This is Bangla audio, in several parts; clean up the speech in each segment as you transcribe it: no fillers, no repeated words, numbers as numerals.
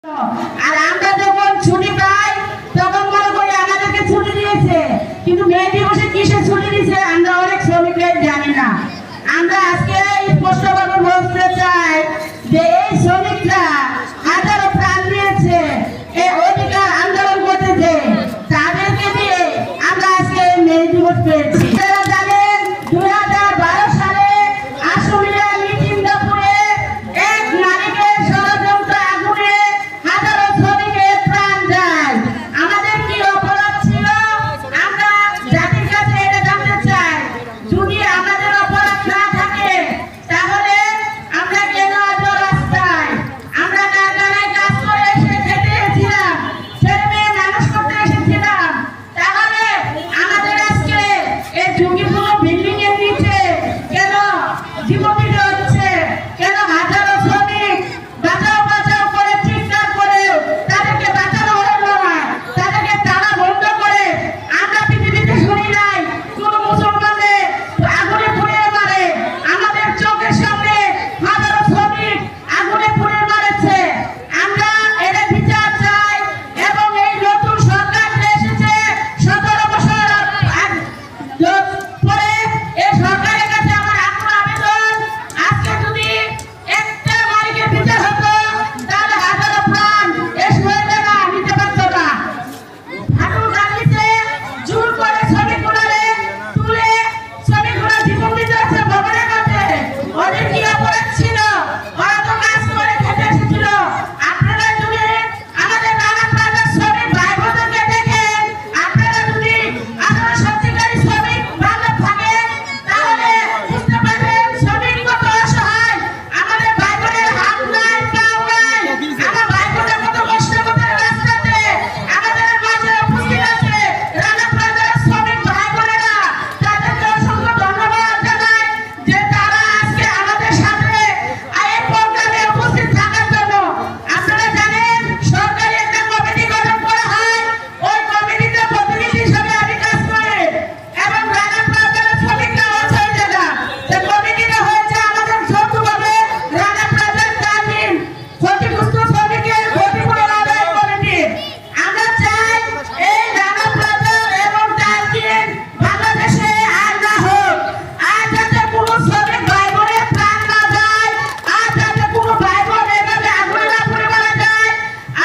আর আমরা যখন ছুটি পাই তখন মনে করি আমাদেরকে ছুটি দিয়েছে, কিন্তু মে দিবসে কিসে ছুটি দিয়েছে আমরা অনেক শ্রমিকরাই জানি না। আমরা আজকে স্পষ্টভাবে বলতে চাই যে এই শ্রমিকরা হাজারো প্রাণ দিয়েছে, এই অধিকার আন্দোলন করতেছে, তাদেরকে দিয়ে আমরা আজকে মে দিবস পেয়েছি। আপনারা জানেন 2012 সালে আশুলিয়া মিঠিন্দাপুরে এক নারীকে ষড়যন্ত্র আগুনে হাজারো শ্রমিকের প্রাণ যায়। আমাদের কি অপরাধ ছিল? আমরা জাতির কাছে এটা জানতে চাই। যদি আমাদের অপরাধ না থাকে তাহলে আমরা কেন আজ রাস্তায়? আমরা কারখানায় কাজ করে এসে খেতে এসেছিলাম, ছেলে মেয়ে মানুষ করতে এসেছিলাম, তাহলে আমাদের আজকে এই ঝুঁকিপূর্ণ বিল্ডিং এর নিচে কেন জীবন দিতে হচ্ছে? কেন হাজারো শ্রমিক বাঁচাও বাঁচাও করে চিৎকার করে তাদেরকে বাঁচানো হলো না, তাদেরকে তালা বন্ধ করে আমরা পৃথিবীতে শুনি নাই কোন মুসলমানের আগুনে পুড়িয়ে মারে? আমাদের চোখের সামনে হাজারো শ্রমিক আগুনে পুড়িয়ে মারেছে। আমরা এটা বিচার চাই এবং এই নতুন সরকার যে এসেছে 17 বছর পরে এই সরকারের কাছে আমার আকুল আবেদন, আজকে যদি একটা মালিকের বিচার হতো তাহলে হাজারো প্রাণ এই শহীদেরা নিতে পারতো না। হাঁটুর গালিতে জোর করে শ্রমিকগুলোরে তুলে শ্রমিকগুলো জীবন দিতে হচ্ছে ভবনের মধ্যে। ওদের কি অপরাধ ছিল? ওরা তো কাজ করে খেতে এসেছিল। আপনারা যদি আমাদের নানা প্রান্তের শ্রমিক ভাই বোনদেরকে দেখেন, আপনারা যদি আসলে সত্যিকারী শ্রমিক বান্ধব থাকেন তাহলে বুঝতে পারবেন শ্রমিক কত অসহায়। আমাদের ভাই বোনের হাত নাই, পাও নাই, আমার ভাই বোনের কত কষ্ট করে রাস্তাতে আমাদের মাঝে উপস্থিত আছে নানা প্রান্তের শ্রমিক ভাই বোনেরা। তাদেরকে অসংখ্য ধন্যবাদ জানাই যে তারা আজকে আমাদের সাথে এই প্রোগ্রামে উপস্থিত থাকার জন্য। আপনারা জানেন সরকারি একটা কমিটি গঠন করা হয়, ওই কমিটিতে প্রতিনিধি হিসেবে আমি কাজ করি এবং নানা প্রান্তের শ্রমিকরা আছে ওই জায়গা। যে কমিটিটা হয়েছে আমাদের যৌথভাবে নানা প্রান্তের তালিম ক্ষতিগ্রস্ত শ্রমিকের ক্ষতিপূরণ আদায় কমিটি। আমরা চাই এই নানা প্রান্তের এবং তালিম বাংলাদেশে আর না হোক, আর যাতে কোনো শ্রমিক ভাই বোনের প্রাণ না যায়, আর যাতে কোনো ভাই বোন এভাবে আগুনে না পুড়ে মারা যায়,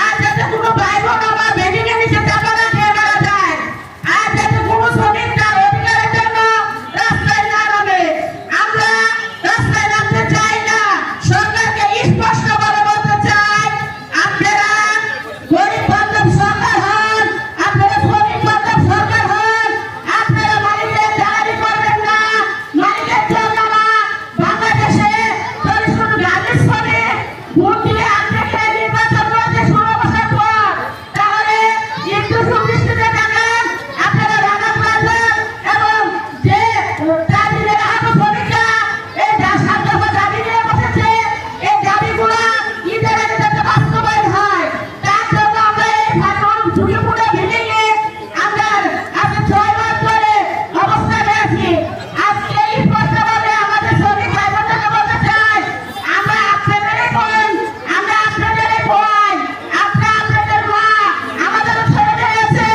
আর যাতে কোনো ভাই বোন আমার বেডিংয়ের নিচে চাপা না খেয়ে মারা যায়, আর যাতে কোনো শ্রমিক তার অধিকারের জন্য রাস্তায় না নামে। আমরা রাস্তায় নামতে চাই না। সরকারকে স্পষ্টভাবে বলতে চাই, আপনারা গরিব বান্ধব সরকার হন, আপনারা শ্রমিক বান্ধব সরকার হন, আপনারা মালিকের দালালি করবেন না। মালিকের জন্য না, বাংলাদেশে পরিশ্রম গার্মেন্টস শ্রমিক ভোট দিয়ে আপনাকে নির্বাচন করেছে 16 বছর পর। তাহলে একটু সুদৃষ্টিতে দেখেন, আপনারা রানা প্লাজা এবং যে তালিমের আহত শ্রমিকরা এই সাত দফা দাবি নিয়ে বসেছে, এই দাবিগুলো ঈদের আগে যাতে বাস্তবায়ন হয় তার জন্য আমরা এই ভাষণ ঝুঁকিপূর্ণ বিল্ডিংয়ে আমরা আজকে 6 মাস ধরে অবস্থানে আছি। আজকে স্পষ্টভাবে আমাদের শ্রমিক ভাই বোনদেরকে বলতে চাই, আমরা আপনাদেরই বোন, আমরা আপনাদেরই ভাই, আপনাদের মা, আমাদেরও ছেলে মেয়ে আছে।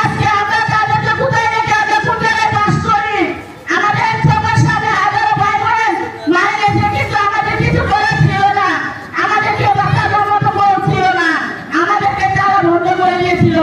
আজকে আমরা তাদেরকে কোথায় রেখে আমরা কোন জায়গায় বাস করি? আমাদের চোখের সামনে হাজারো ভাই বোন মারা গেছে, কিন্তু আমাদের কিছু করার ছিল না, আমাদেরকে বাঁচানোর মতো বল ছিল না, আমাদেরকে তারা বন্ধ করে দিয়েছিল।